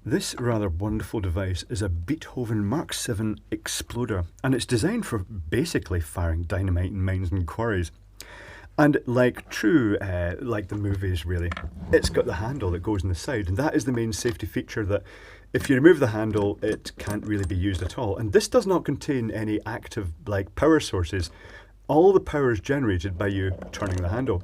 This rather wonderful device is a Beethoven Mark VII exploder, and it's designed for basically firing dynamite in mines and quarries. And like the movies really, it's got the handle that goes on the side, and that is the main safety feature that if you remove the handle, it can't really be used at all. And this does not contain any active power sources. All the power is generated by you turning the handle.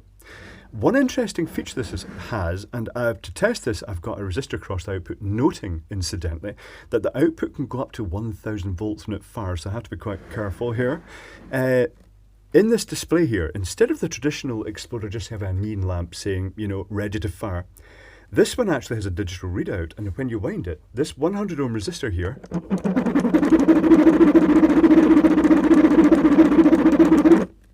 One interesting feature this has, and to test this, I've got a resistor crossed output, noting, incidentally, that the output can go up to 1000 volts when it fires, so I have to be quite careful here. In this display here, instead of the traditional exploder just having a neon lamp saying, ready to fire, this one actually has a digital readout, and when you wind it, this 100 ohm resistor here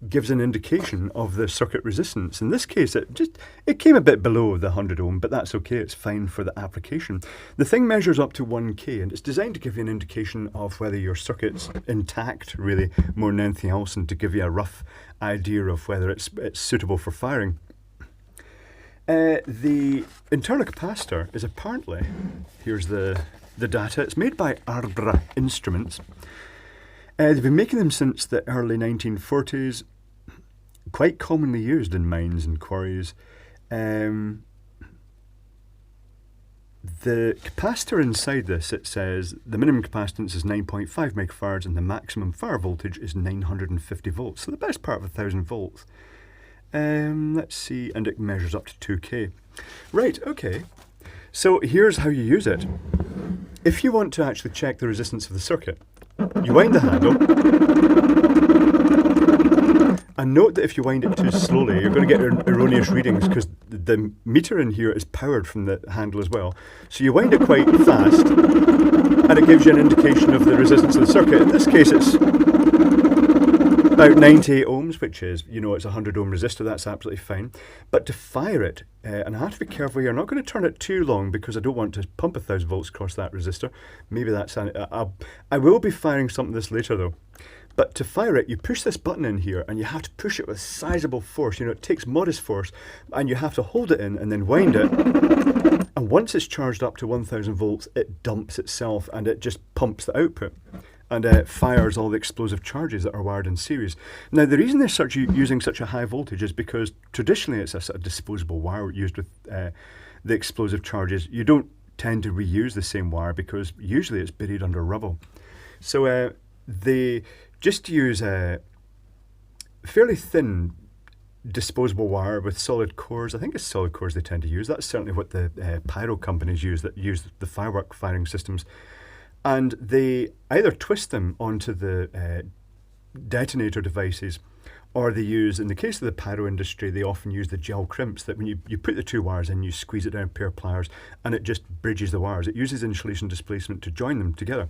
gives an indication of the circuit resistance. In this case, it came a bit below the 100 ohm, but that's okay, it's fine for the application. The thing measures up to 1K, and it's designed to give you an indication of whether your circuit's intact, really, more than anything else, and to give you a rough idea of whether it's suitable for firing. The internal capacitor is apparently, here's the data, it's made by Arbra instruments. They've been making them since the early 1940s, quite commonly used in mines and quarries. The capacitor inside this, it says the minimum capacitance is 9.5 megafarads and the maximum fire voltage is 950 volts. So the best part of 1000 volts. Let's see, and it measures up to 2K. Right, okay. So here's how you use it. If you want to actually check the resistance of the circuit, you wind the handle, and note that if you wind it too slowly, you're going to get erroneous readings because the meter in here is powered from the handle as well. So you wind it quite fast, and it gives you an indication of the resistance of the circuit. In this case, it's about 98 ohms, which is, it's a 100 ohm resistor, that's absolutely fine. But to fire it, and I have to be careful here, I'm not going to turn it too long because I don't want to pump 1000 volts across that resistor. Maybe that's, I will be firing something this later though. But to fire it, you push this button in here and you have to push it with sizable force. It takes modest force, and you have to hold it in and then wind it. And once it's charged up to 1000 volts, it dumps itself and it just pumps the output. And it fires all the explosive charges that are wired in series. Now, the reason they're using such a high voltage is because traditionally it's a sort of disposable wire used with the explosive charges. You don't tend to reuse the same wire because usually it's buried under rubble. So they just use a fairly thin disposable wire with solid cores. I think it's solid cores they tend to use. That's certainly what the pyro companies use that use the firework firing systems. And they either twist them onto the detonator devices, or they use, in the case of the pyro industry, they often use the gel crimps that when you put the two wires in, you squeeze it down a pair of pliers, and it just bridges the wires. It uses insulation displacement to join them together.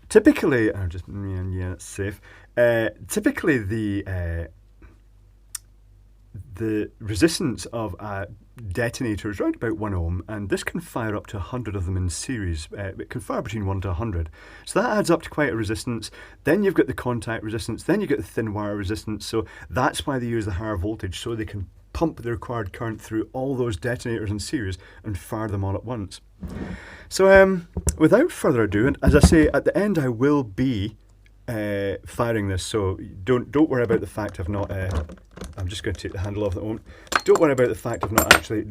Typically, it's safe. Typically, the resistance of a detonator is around about 1 ohm, and this can fire up to 100 of them in series. It can fire between 1 to 100. So that adds up to quite a resistance. Then you've got the contact resistance, then you've got the thin wire resistance. So that's why they use the higher voltage, so they can pump the required current through all those detonators in series and fire them all at once. So without further ado, and as I say, at the end I will be firing this, so don't worry about the fact I've not, I'm just going to take the handle off at the moment. Don't worry about the fact I've not actually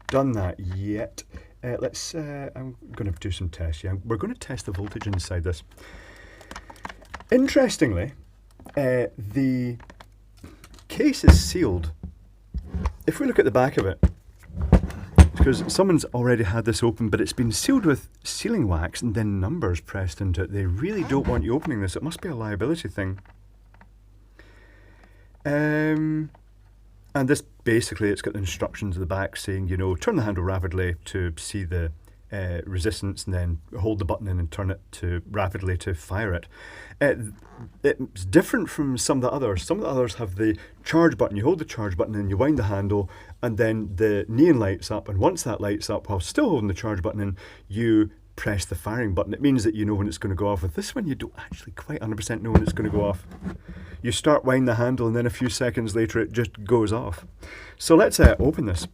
done that yet. I'm going to do some tests. Yeah, we're going to test the voltage inside this. Interestingly, the case is sealed. If we look at the back of it, because someone's already had this open, but it's been sealed with sealing wax and then numbers pressed into it. They really don't want you opening this. It must be a liability thing. And this basically, it's got the instructions at the back saying, turn the handle rapidly to see the resistance, and then hold the button in and turn it to rapidly to fire it. It's different from some of the others. Some of the others have the charge button. You hold the charge button and you wind the handle, and then the neon lights up, and once that lights up while still holding the charge button in, you press the firing button. It means that you know when it's going to go off. With this one, you don't actually quite 100% know when it's going to go off. You start winding the handle, and then a few seconds later it just goes off. So let's open this.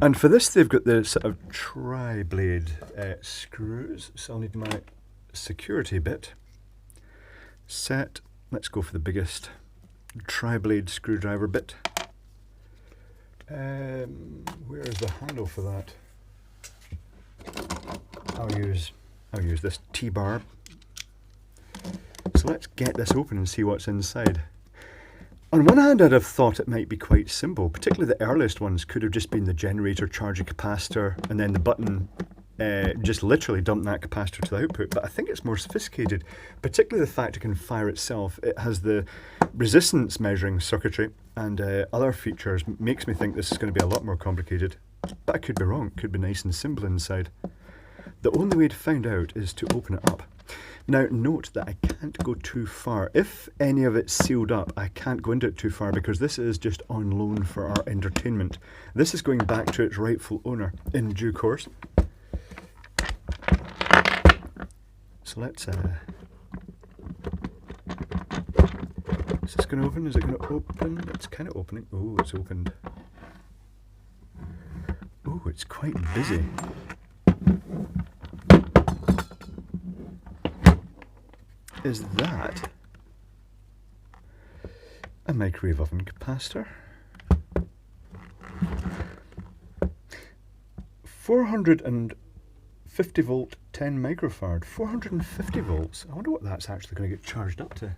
And for this, they've got the sort of tri-blade screws. So I'll need my security bit set. Let's go for the biggest tri-blade screwdriver bit. Where is the handle for that? I'll use this T-bar. So let's get this open and see what's inside. On one hand, I'd have thought it might be quite simple, particularly the earliest ones could have just been the generator charging capacitor and then the button just literally dump that capacitor to the output. But I think it's more sophisticated, particularly the fact it can fire itself. It has the resistance measuring circuitry and other features. Makes me think this is going to be a lot more complicated. But I could be wrong. It could be nice and simple inside. The only way to find out is to open it up. Now note that I can't go too far. If any of it's sealed up, I can't go into it too far because this is just on loan for our entertainment. This is going back to its rightful owner in due course. So let's... is this going to open? Is it going to open? It's kind of opening. Oh, it's opened. Oh, it's quite busy. Is that a microwave oven capacitor? 450 volt, 10 microfarad, 450 volts. I wonder what that's actually going to get charged up to.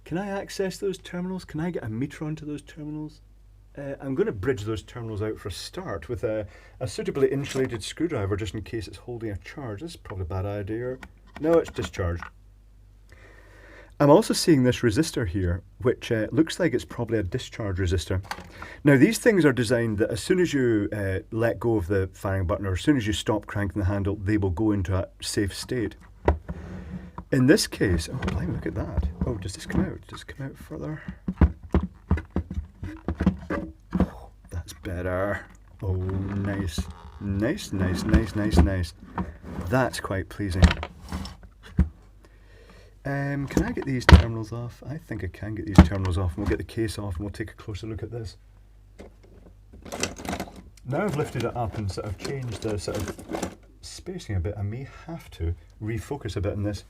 Can I access those terminals? Can I get a meter onto those terminals? I'm going to bridge those terminals out for a start with a suitably insulated screwdriver just in case it's holding a charge. This is probably a bad idea. No, it's discharged. I'm also seeing this resistor here, which looks like it's probably a discharge resistor. Now, these things are designed that as soon as you let go of the firing button or as soon as you stop cranking the handle, they will go into a safe state. In this case, oh, blimey, look at that. Oh, does this come out? Does it come out further? Oh, that's better. Oh, nice. Nice, nice, nice, nice, nice. That's quite pleasing. Can I get these terminals off? I think I can get these terminals off, and we'll get the case off and we'll take a closer look at this. Now I've lifted it up and sort of changed the sort of spacing a bit, I may have to refocus a bit on this.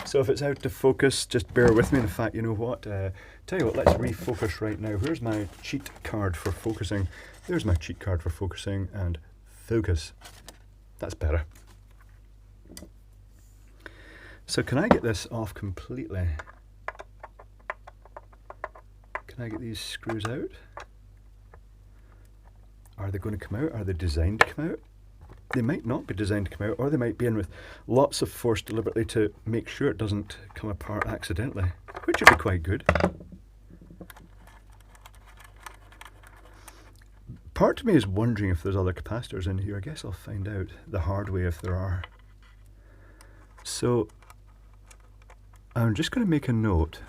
So if it's out of focus, just bear with me. In fact, you know what? Tell you what, let's refocus right now. Here's my cheat card for focusing. There's my cheat card for focusing and focus. That's better. So can I get this off completely? Can I get these screws out? Are they going to come out? Are they designed to come out? They might not be designed to come out, or they might be in with lots of force deliberately to make sure it doesn't come apart accidentally, which would be quite good. Part of me is wondering if there's other capacitors in here. I guess I'll find out the hard way if there are. So I'm just going to make a note.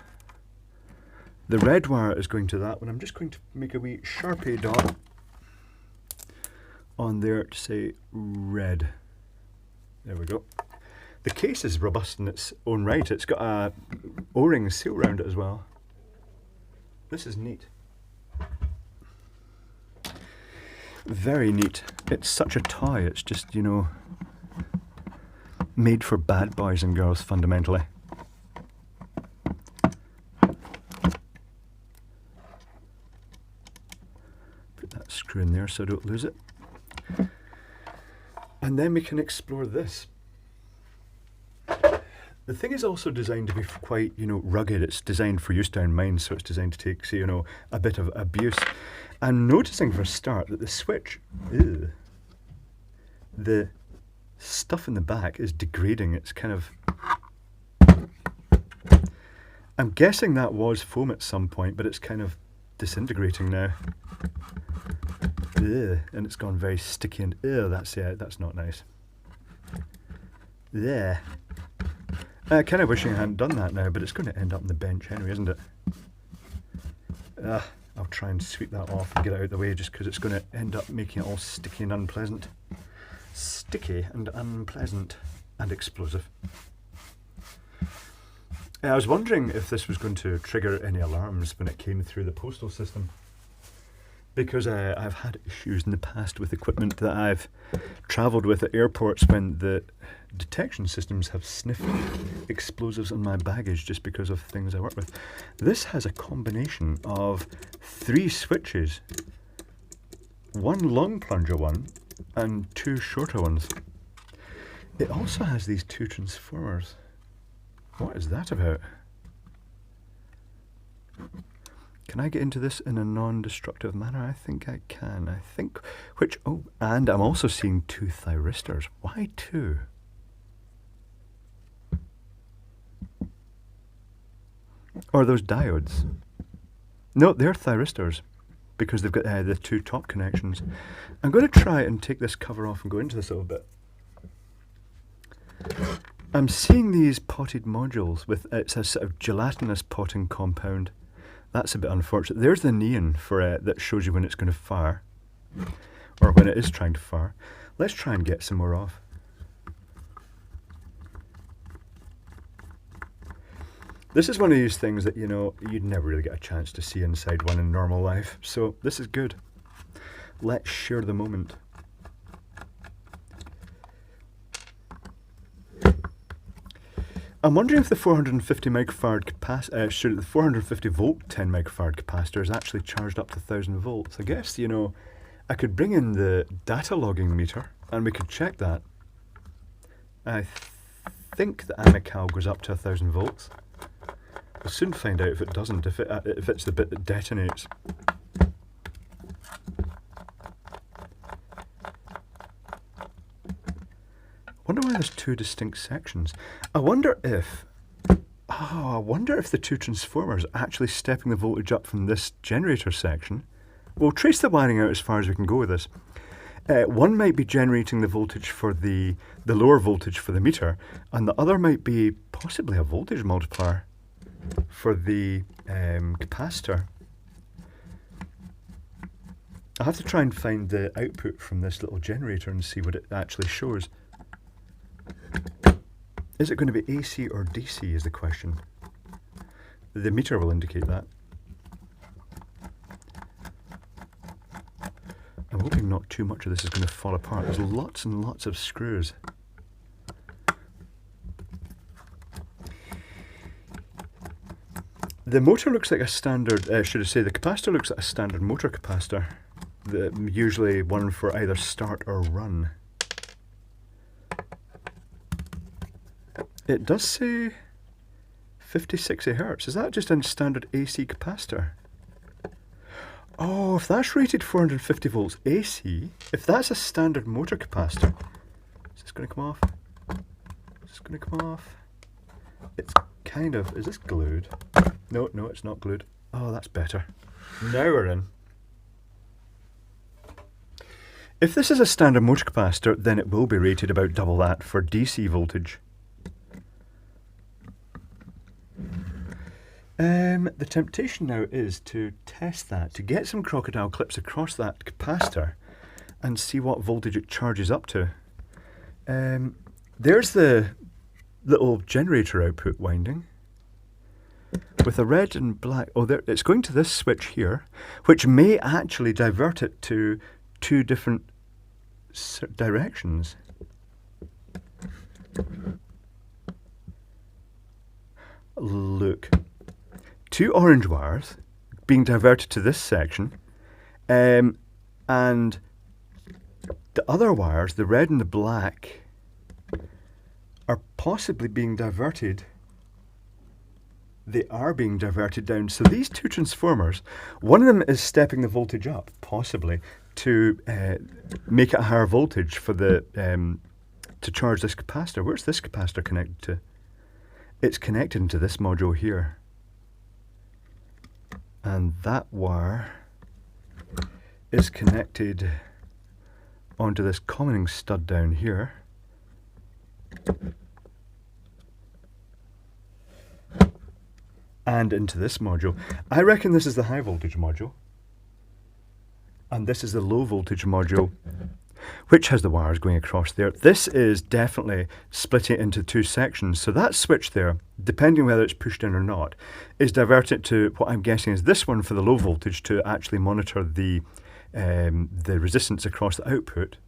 The red wire is going to that one. I'm just going to make a wee Sharpie dot on there to say red. There we go. The case is robust in its own right. It's got a O-ring seal around it as well. This is neat. Very neat. It's such a toy. It's just, you know, made for bad boys and girls fundamentally. Put that screw in there so I don't lose it. And then we can explore this. The thing is also designed to be quite, you know, rugged. It's designed for use down mines, so it's designed to take, say, you know, a bit of abuse. I'm noticing for a start that the switch, the stuff in the back is degrading. It's kind of, I'm guessing that was foam at some point, but it's kind of disintegrating now. And it's gone very sticky and that's not nice. Yeah. Kind of wishing I hadn't done that now, but it's going to end up on the bench anyway, isn't it? I'll try and sweep that off and get it out of the way just because it's going to end up making it all sticky and unpleasant. Sticky and unpleasant and explosive. I was wondering if this was going to trigger any alarms when it came through the postal system. because I've had issues in the past with equipment that I've travelled with at airports when the detection systems have sniffed explosives on my baggage just because of things I work with. This has a combination of 3 switches, 1 long plunger one and 2 shorter ones. It also has these 2 transformers. What is that about? Can I get into this in a non-destructive manner? I think I can. I think, and I'm also seeing 2 thyristors. Why 2? Or are those diodes? No, they're thyristors because they've got the 2 top connections. I'm going to try and take this cover off and go into this a little bit. I'm seeing these potted modules with, it's a sort of gelatinous potting compound. That's a bit unfortunate. There's the neon for that shows you when it's going to fire, or when it is trying to fire. Let's try and get some more off. This is one of these things that, you know, you'd never really get a chance to see inside one in normal life. So this is good. Let's share the moment. I'm wondering if the 450 microfarad the 450 volt 10 microfarad capacitor is actually charged up to 1000 volts. I guess, you know, I could bring in the data logging meter and we could check that. I think the amical goes up to 1000 volts. We'll soon find out if it doesn't, if it's the bit that detonates. I wonder why there's 2 distinct sections. I wonder if the 2 transformers are actually stepping the voltage up from this generator section. We'll trace the wiring out as far as we can go with this. One might be generating the voltage for the lower voltage for the meter, and the other might be possibly a voltage multiplier for the capacitor. I'll have to try and find the output from this little generator and see what it actually shows. Is it going to be AC or DC is the question. The meter will indicate that. I'm hoping not too much of this is going to fall apart. There's lots and lots of screws. The motor looks like a standard, should I say, the capacitor looks like a standard motor capacitor. Usually one for either start or run. It does say 50-60 Hertz. Is that just a standard AC capacitor? Oh, if that's rated 450 volts AC, if that's a standard motor capacitor, is this going to come off? Is this going to come off? It's kind of, is this glued? No, it's not glued. Oh, that's better. Now we're in. If this is a standard motor capacitor, then it will be rated about double that for DC voltage. The temptation now is to test that, to get some crocodile clips across that capacitor and see what voltage it charges up to. There's the little generator output winding with a red and black. Oh, there, it's going to this switch here, which may actually divert it to 2 different directions. Look. 2 orange wires being diverted to this section, and the other wires, the red and the black, are possibly being diverted. They are being diverted down. So these 2 transformers, one of them is stepping the voltage up, possibly, to make it a higher voltage for the to charge this capacitor. Where's this capacitor connected to? It's connected into this module here. And that wire is connected onto this common stud down here. And into this module. I reckon this is the high voltage module. And this is the low voltage module, which has the wires going across there. This is definitely splitting it into 2 sections. So that switch there, depending whether it's pushed in or not, is diverted to what I'm guessing is this one for the low voltage to actually monitor the the resistance across the output,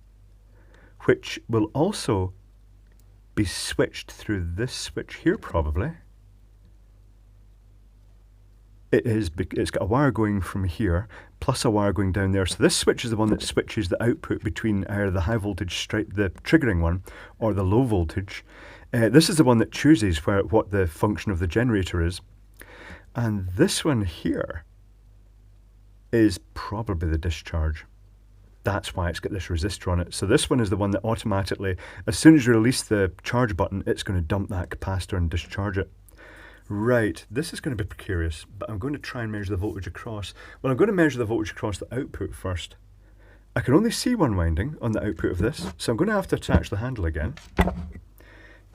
which will also be switched through this switch here probably. It's got a wire going from here, plus a wire going down there. So this switch is the one that switches the output between either the high voltage, the triggering one, or the low voltage. This is the one that chooses what the function of the generator is. And this one here is probably the discharge. That's why it's got this resistor on it. So this one is the one that automatically, as soon as you release the charge button, it's going to dump that capacitor and discharge it. Right, this is going to be precarious, but I'm going to try and measure the voltage across. Well, I'm going to measure the voltage across the output first. I can only see one winding on the output of this, so I'm going to have to attach the handle again.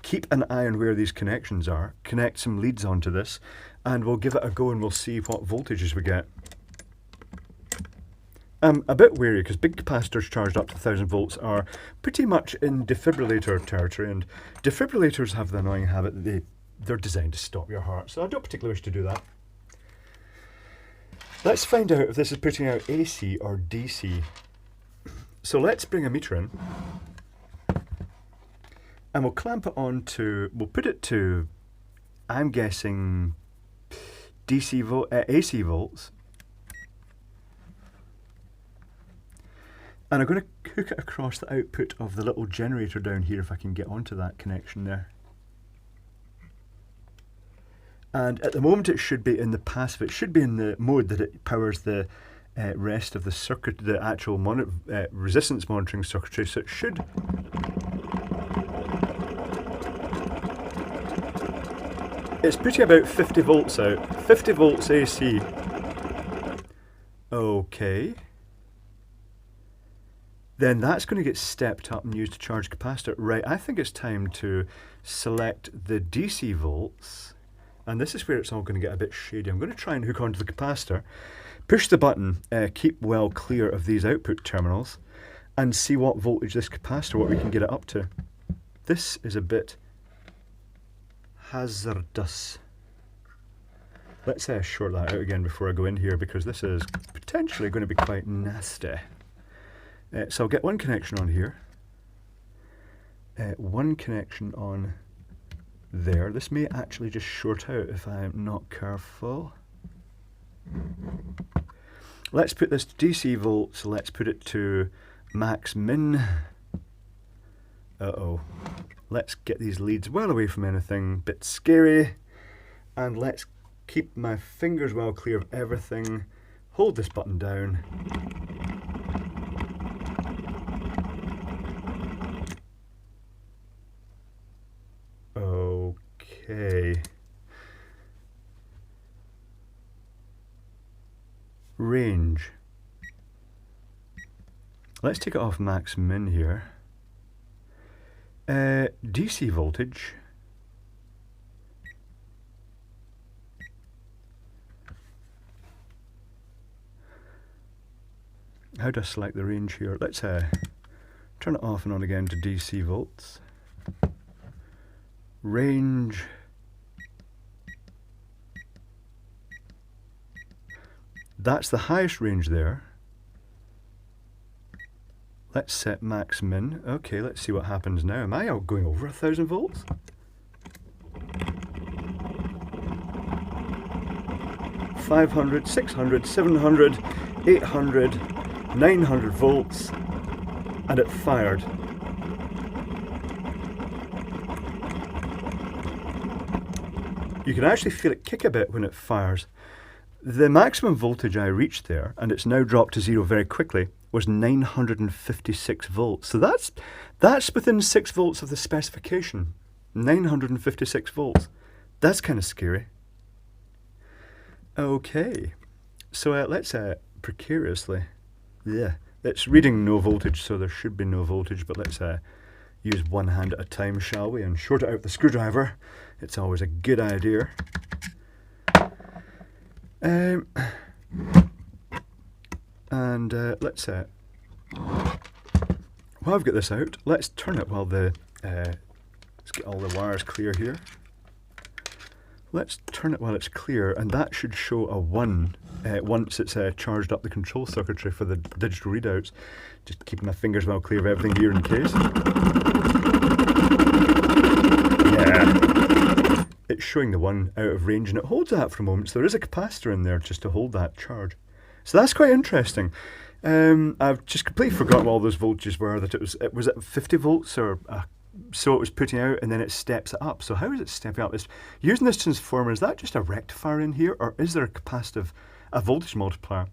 Keep an eye on where these connections are, connect some leads onto this, and we'll give it a go and we'll see what voltages we get. I'm a bit wary because big capacitors charged up to 1000 volts are pretty much in defibrillator territory, and defibrillators have the annoying habit that they're designed to stop your heart, so I don't particularly wish to do that. Let's find out if this is putting out AC or DC. So let's bring a meter in, and we'll clamp it on to, we'll put it to, I'm guessing, AC volts. And I'm going to hook it across the output of the little generator down here if I can get onto that connection there. And at the moment it should be in the passive, it should be in the mode that it powers the rest of the circuit, the actual resistance monitoring circuitry, so it should. It's putting about 50 volts out, 50 volts AC. Okay. Then that's going to get stepped up and used to charge capacitor. Right, I think it's time to select the DC volts. And this is where it's all going to get a bit shady. I'm going to try and hook onto the capacitor, push the button, keep well clear of these output terminals, and see what voltage this capacitor, what we can get it up to. This is a bit hazardous. Let's short that out again before I go in here, because this is potentially going to be quite nasty. So I'll get one connection on here, one connection on there. This may actually just short out if I'm not careful. Let's put this to DC volts, let's put it to max min. Uh-oh. Let's get these leads well away from anything bit scary, and let's keep my fingers well clear of everything. Hold this button down. Okay. Range. Let's take it off max min here. DC voltage. How do I select the range here? Let's turn it off and on again to DC volts. Range. That's the highest range there. Let's set max min. Okay, let's see what happens now. Am I out going over 1000 volts? $500, $600, $700, $800, $900 volts, and it fired. You can actually feel it kick a bit when it fires. The maximum voltage I reached there, and it's now dropped to zero very quickly, was 956 volts. So that's within 6 volts of the specification. 956 volts. That's kind of scary. Okay, so let's precariously, yeah, it's reading no voltage, so there should be no voltage, but let's use one hand at a time, shall we, and short it out with the screwdriver. It's always a good idea. Let's while I've got this out, let's turn it while let's get all the wires clear here. Let's turn it while it's clear, and that should show a 1 once it's charged up the control circuitry for the digital readouts. Just keeping my fingers well clear of everything here in case. Yeah, it's showing the 1 out of range, and it holds that for a moment, so there is a capacitor in there just to hold that charge. So that's quite interesting. I've just completely forgotten what all those voltages were, that it was at 50 volts or so it was putting out, and then it steps it up. So how is it stepping up? It's using this transformer, is that just a rectifier in here, or is there a voltage multiplier?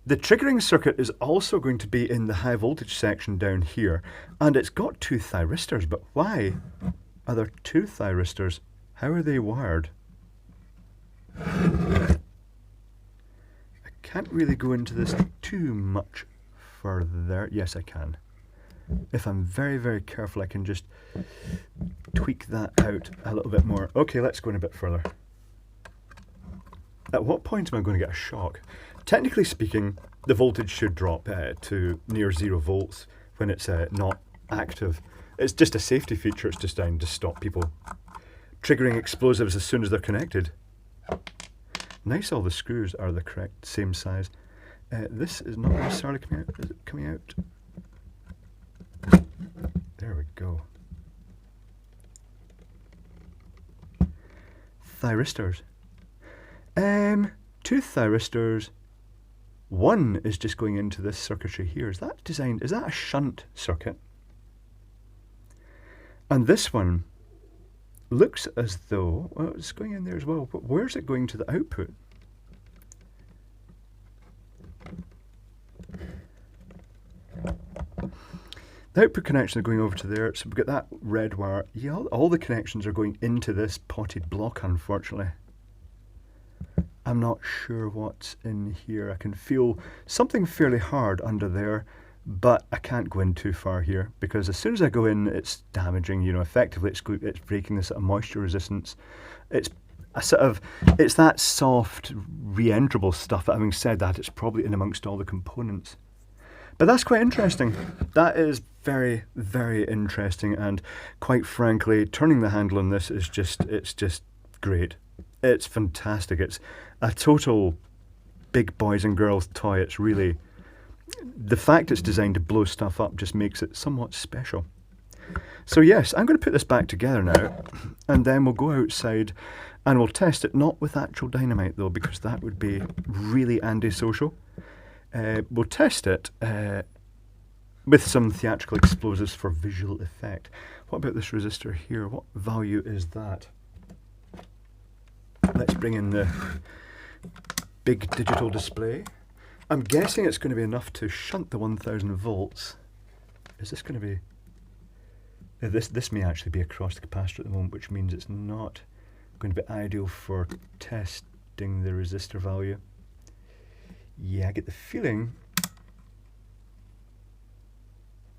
The triggering circuit is also going to be in the high voltage section down here, and it's got 2 thyristors, but why are there 2 thyristors? How are they wired? I can't really go into this too much further. Yes, I can. If I'm very, very careful, I can just tweak that out a little bit more. Okay, let's go in a bit further. At what point am I going to get a shock? Technically speaking, the voltage should drop to near 0 volts when it's not active. It's just a safety feature. It's just designed to stop people triggering explosives as soon as they're connected. Nice, all the screws are the correct same size. This is not necessarily coming out. Is it coming out? There we go. Thyristors. 2 thyristors. 1 is just going into this circuitry here. Is that a shunt circuit? And this one looks as though, well, it's going in there as well, but where's it going to the output? The output connections are going over to there, so we've got that red wire. Yeah, all the connections are going into this potted block, unfortunately. I'm not sure what's in here. I can feel something fairly hard under there, but I can't go in too far here, because as soon as I go in, it's damaging, you know, effectively it's breaking this sort of moisture resistance. It's that soft, re-entrable stuff. But having said that, it's probably in amongst all the components. But that's quite interesting. That is very, very interesting, and quite frankly, turning the handle on this is it's just great. It's fantastic. It's a total big boys and girls toy. It's really, the fact it's designed to blow stuff up just makes it somewhat special. So yes, I'm going to put this back together now, and then we'll go outside and we'll test it, not with actual dynamite though, because that would be really antisocial. We'll test it with some theatrical explosives for visual effect. What about this resistor here? What value is that? Let's bring in the big digital display. I'm guessing it's going to be enough to shunt the 1000 volts. Is this going to be... This may actually be across the capacitor at the moment, which means it's not going to be ideal for testing the resistor value. Yeah, I get the feeling...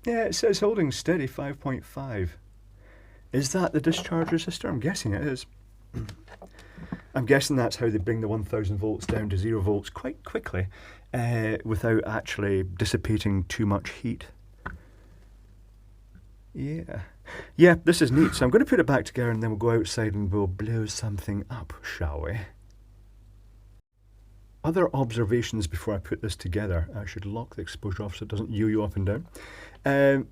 Yeah, it says holding steady 5.5. Is that the discharge resistor? I'm guessing it is. I'm guessing that's how they bring the 1000 volts down to 0 volts quite quickly without actually dissipating too much heat. Yeah. Yeah, this is neat. So I'm going to put it back together and then we'll go outside and we'll blow something up, shall we? Other observations before I put this together. I should lock the exposure off so it doesn't yo-yo up and down.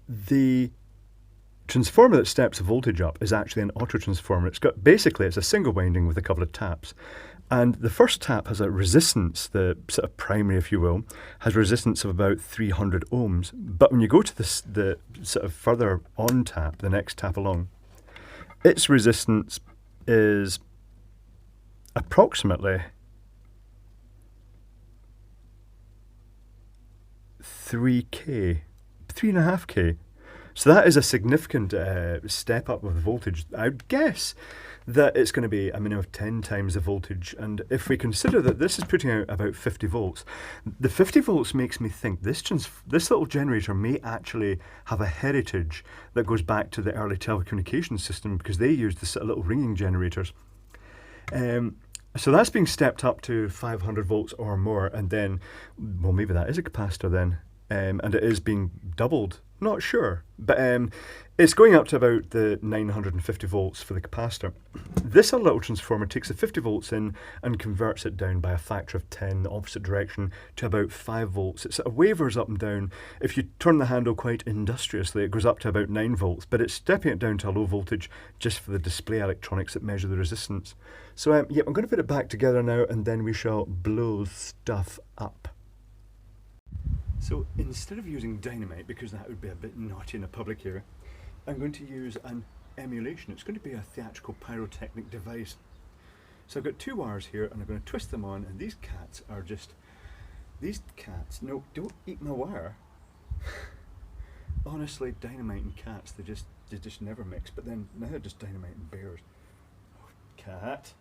The transformer that steps the voltage up is actually an auto transformer. Basically it's a single winding with a couple of taps. And the first tap has a resistance, the sort of primary, if you will, has resistance of about 300 ohms. But when you go to the sort of further on tap, the next tap along, its resistance is approximately 3K, 3.5K. So that is a significant step up of the voltage. I would guess that it's going to be a minimum of 10 times the voltage. And if we consider that this is putting out about 50 volts, the 50 volts makes me think this little generator may actually have a heritage that goes back to the early telecommunications system, because they used this little ringing generators. So that's being stepped up to 500 volts or more, and then, well, maybe that is a capacitor then. And it is being doubled Not sure, but it's going up to about the 950 volts for the capacitor. This other little transformer takes the 50 volts in and converts it down by a factor of 10 in the opposite direction to about 5 volts. It sort of wavers up and down. If you turn the handle quite industriously, it goes up to about 9 volts, but it's stepping it down to a low voltage just for the display electronics that measure the resistance. So yeah, I'm going to put it back together now, and then we shall blow stuff up. So instead of using dynamite, because that would be a bit naughty in a public area, I'm going to use an emulation. It's going to be a theatrical pyrotechnic device. So I've got 2 wires here, and I'm going to twist them on, and these cats are just... These cats, no, don't eat my wire. Honestly, dynamite and cats, they just never mix, but then now they're just dynamite and bears. Oh, cat.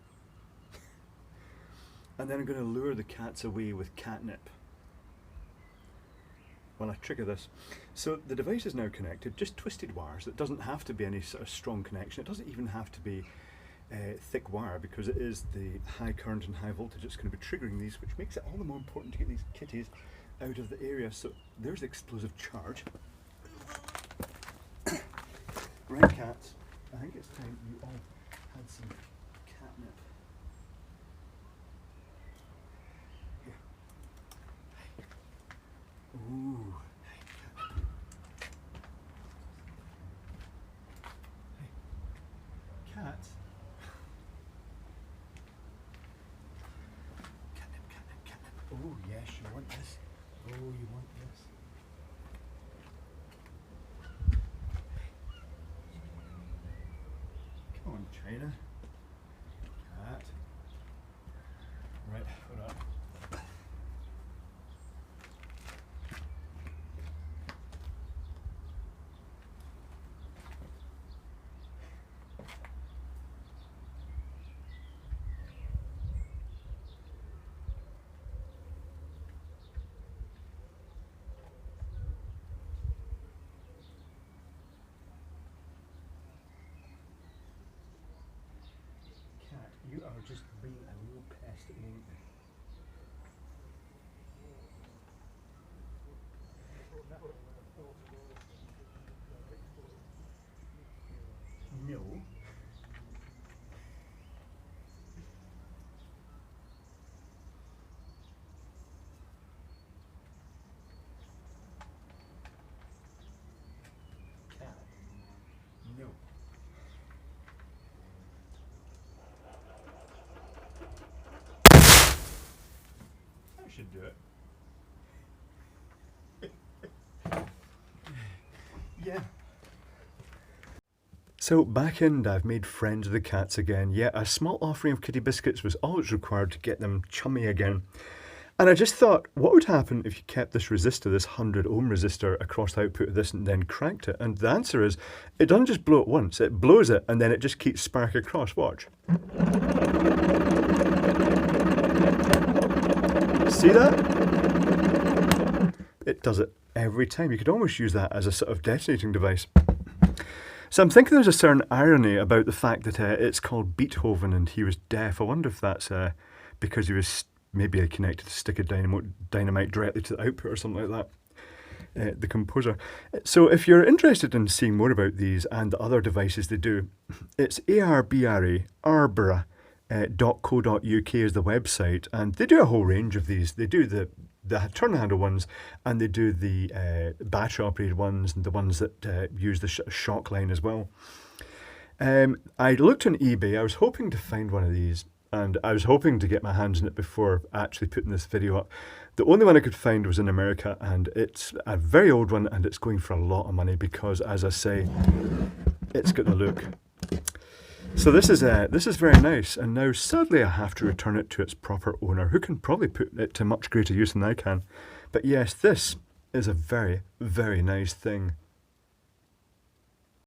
And then I'm going to lure the cats away with catnip while I trigger this. So the device is now connected, just twisted wires. It doesn't have to be any sort of strong connection. It doesn't even have to be thick wire, because it is the high current and high voltage that's going to be triggering these, which makes it all the more important to get these kitties out of the area. So there's the explosive charge. Right, cats, I think it's time you all had some catnip. Here. Ooh. Hey, cats. Catnip, catnip, catnip. Oh yes, you want this. Oh, you want this. Come on, China. Cat. Right, hold on. You are just being a real pest at the moment. No. Cat. No. Should do it. Yeah. So back in, I've made friends with the cats again. Yeah, a small offering of kitty biscuits was all that's required to get them chummy again. And I just thought, what would happen if you kept this resistor, this 100 ohm resistor, across the output of this and then cranked it? And the answer is, it doesn't just blow it once, it blows it and then it just keeps sparking across. Watch. See that? It does it every time. You could almost use that as a sort of detonating device. So I'm thinking there's a certain irony about the fact that it's called Beethoven and he was deaf. I wonder if that's because he was maybe connected to stick a dynamite directly to the output or something like that. The composer. So if you're interested in seeing more about these and the other devices they do, it's Arbra. .co.uk is the website, and they do a whole range of these. They do the turn handle ones, and they do the battery operated ones, and the ones that use the shock line as well. I looked on eBay. I was hoping to find one of these, and I was hoping to get my hands on it before actually putting this video up. The only one I could find was in America, and it's a very old one, and it's going for a lot of money because, as I say, it's got the look. So this is very nice, and now sadly I have to return it to its proper owner, who can probably put it to much greater use than I can. But yes, this is a very, very nice thing.